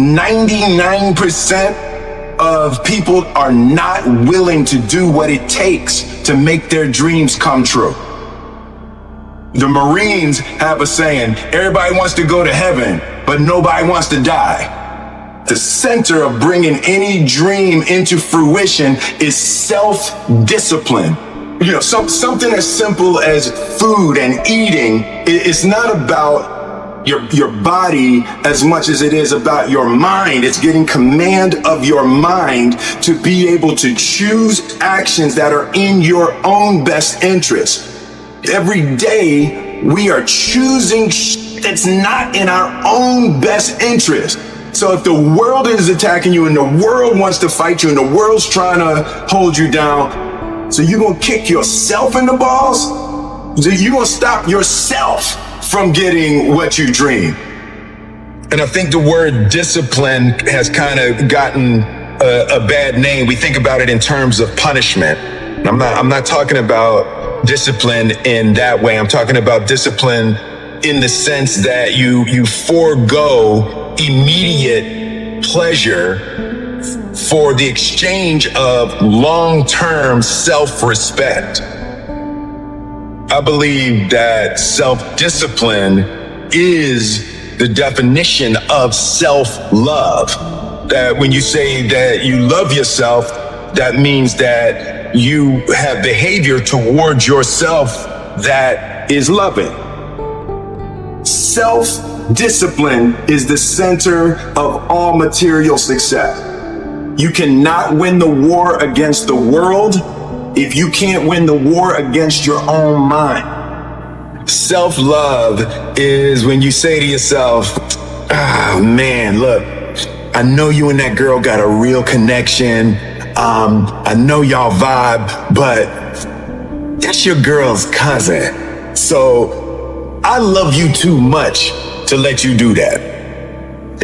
99% of people are not willing to do what it takes to make their dreams come true. The Marines have a saying, everybody wants to go to heaven, but nobody wants to die. The center of bringing any dream into fruition is self-discipline. You know, something as simple as food and eating. It's not about your body as much as it is about your mind. It's getting command of your mind to be able to choose actions that are in your own best interest. Every day we are choosing that's not in our own best interest. So if the world is attacking you and the world wants to fight you and the world's trying to hold you down, so you're gonna kick yourself in the balls? So you're gonna stop yourself from getting what you dream. And I think the word discipline has kind of gotten a bad name. We think about it in terms of punishment. I'm not talking about discipline in that way. I'm talking about discipline in the sense that you forego immediate pleasure for the exchange of long-term self-respect. I believe that self-discipline is the definition of self-love. That when you say that you love yourself, that means that you have behavior towards yourself that is loving. Self-discipline is the center of all material success. You cannot win the war against the world if you can't win the war against your own mind. Self-love is when you say to yourself, man, look, I know you and that girl got a real connection. I know y'all vibe, but that's your girl's cousin. So I love you too much to let you do that.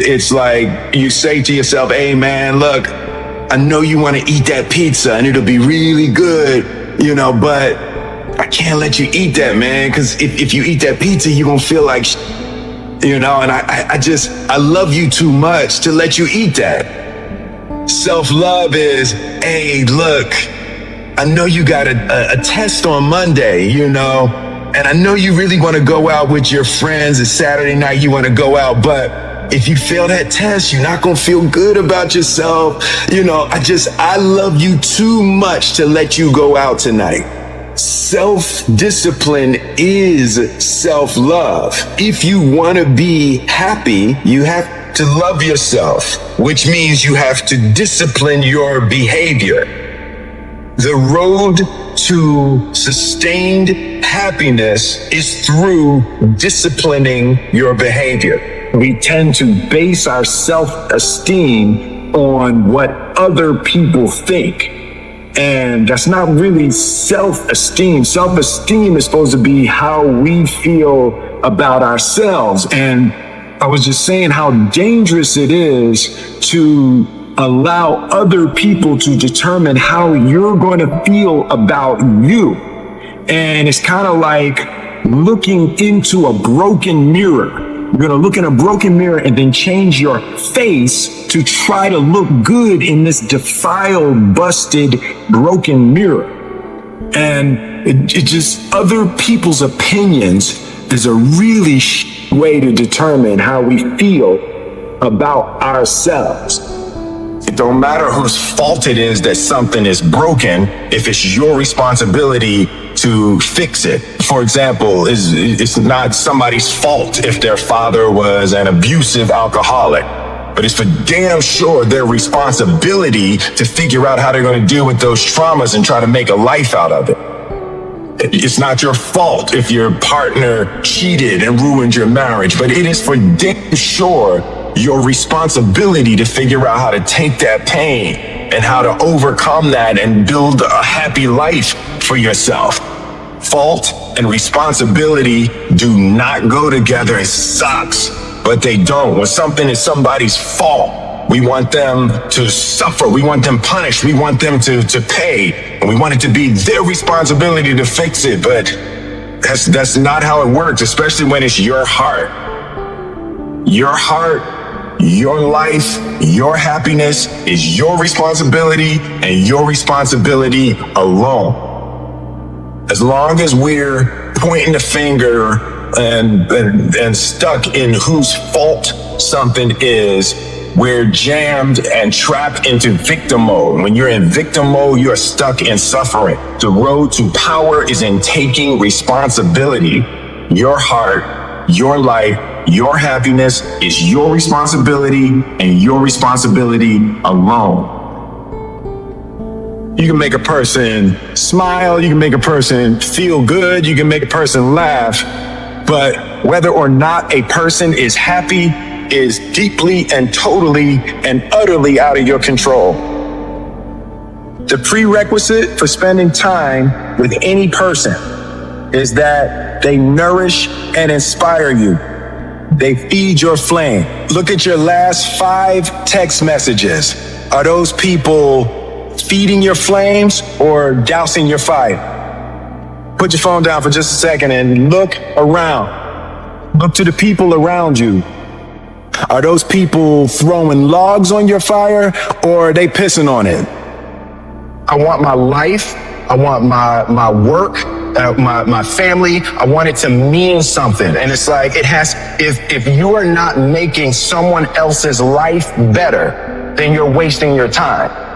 It's like you say to yourself, hey man, look, I know you want to eat that pizza and it'll be really good, you know, but I can't let you eat that, man, because if you eat that pizza, you're going to feel like, you know, and I love you too much to let you eat that. Self-love is, hey, look, I know you got a test on Monday, you know, and I know you really want to go out with your friends. It's Saturday night, you want to go out, but if you fail that test, you're not going to feel good about yourself. You know, I love you too much to let you go out tonight. Self-discipline is self-love. If you want to be happy, you have to love yourself, which means you have to discipline your behavior. The road to sustained happiness is through disciplining your behavior. We tend to base our self-esteem on what other people think. And that's not really self-esteem. Self-esteem is supposed to be how we feel about ourselves. And I was just saying how dangerous it is to allow other people to determine how you're going to feel about you. And it's kind of like looking into a broken mirror. You're going to look in a broken mirror and then change your face to try to look good in this defiled, busted, broken mirror. And it just, other people's opinions is a really way to determine how we feel about ourselves. It don't matter whose fault it is that something is broken if it's your responsibility to fix it. For example, it's not somebody's fault if their father was an abusive alcoholic, but it's for damn sure their responsibility to figure out how they're going to deal with those traumas and try to make a life out of it. It's not your fault if your partner cheated and ruined your marriage, but it is for damn sure your responsibility to figure out how to take that pain and how to overcome that and build a happy life for yourself. Fault and responsibility do not go together. It sucks, but they don't. When something is somebody's fault, we want them to suffer. We want them punished. We want them to pay. And we want it to be their responsibility to fix it. But that's not how it works, especially when it's your heart. Your heart Your life, your happiness is your responsibility and your responsibility alone. As long as we're pointing the finger and stuck in whose fault something is, we're jammed and trapped into victim mode. When you're in victim mode, you're stuck in suffering. The road to power is in taking responsibility. Your heart, your life, your happiness is your responsibility and your responsibility alone. You can make a person smile, you can make a person feel good, you can make a person laugh, but whether or not a person is happy is deeply and totally and utterly out of your control. The prerequisite for spending time with any person is that they nourish and inspire you. They feed your flame. Look at your last 5 text messages. Are those people feeding your flames or dousing your fire? Put your phone down for just a second and look around. Look to the people around you. Are those people throwing logs on your fire or are they pissing on it? I want my life, I want my work, my family, I want it to mean something. And it's like, if you are not making someone else's life better, then you're wasting your time.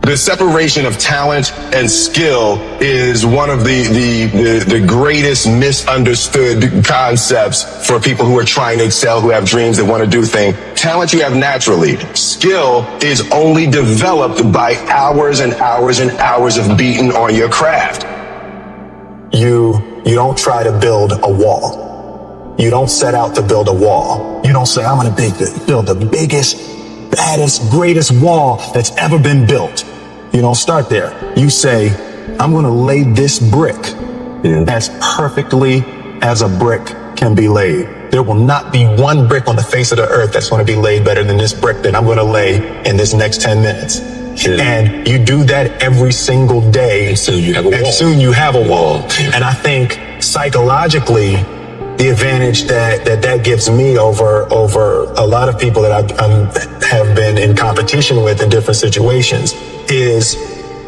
The separation of talent and skill is one of the greatest misunderstood concepts for people who are trying to excel, who have dreams, that want to do things. Talent you have naturally. Skill is only developed by hours and hours and hours of beating on your craft. You don't try to build a wall. You don't set out to build a wall. You don't say, I'm going to build the biggest, baddest, greatest wall that's ever been built. You don't start there. You say, I'm going to lay this brick as perfectly as a brick can be laid. There will not be one brick on the face of the earth that's going to be laid better than this brick that I'm going to lay in this next 10 minutes. Yeah. And you do that every single day. And soon you have a wall. And I think psychologically, the advantage that gives me over a lot of people that I have been in competition with in different situations is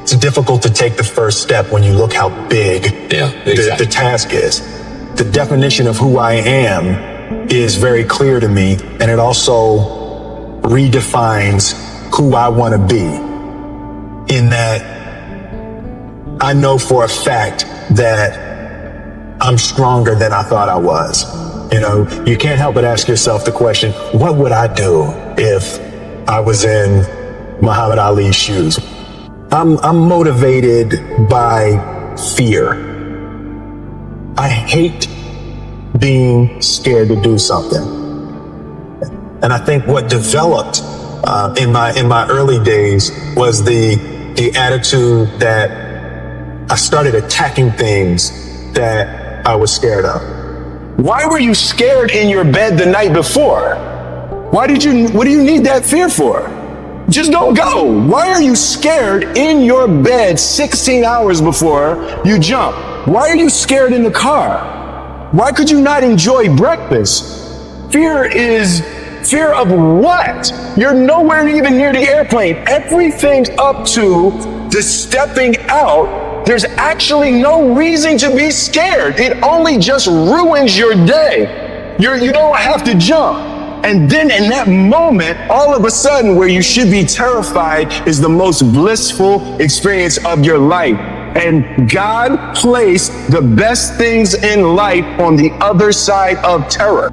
it's difficult to take the first step when you look how big the task is. The definition of who I am is very clear to me, and it also redefines who I want to be, in that I know for a fact that I'm stronger than I thought I was. You know, you can't help but ask yourself the question, what would I do if I was in Muhammad Ali's shoes? I'm motivated by fear. I hate being scared to do something. And I think what developed in my early days was the attitude that I started attacking things that I was scared of. Why were you scared in your bed the night before? What do you need that fear for? Just don't go. Why are you scared in your bed 16 hours before you jump? Why are you scared in the car? Why could you not enjoy breakfast? Fear of what? You're nowhere even near the airplane. Everything up to the stepping out, there's actually no reason to be scared. It only just ruins your day. You don't have to jump. And then in that moment, all of a sudden, where you should be terrified is the most blissful experience of your life. And God placed the best things in life on the other side of terror.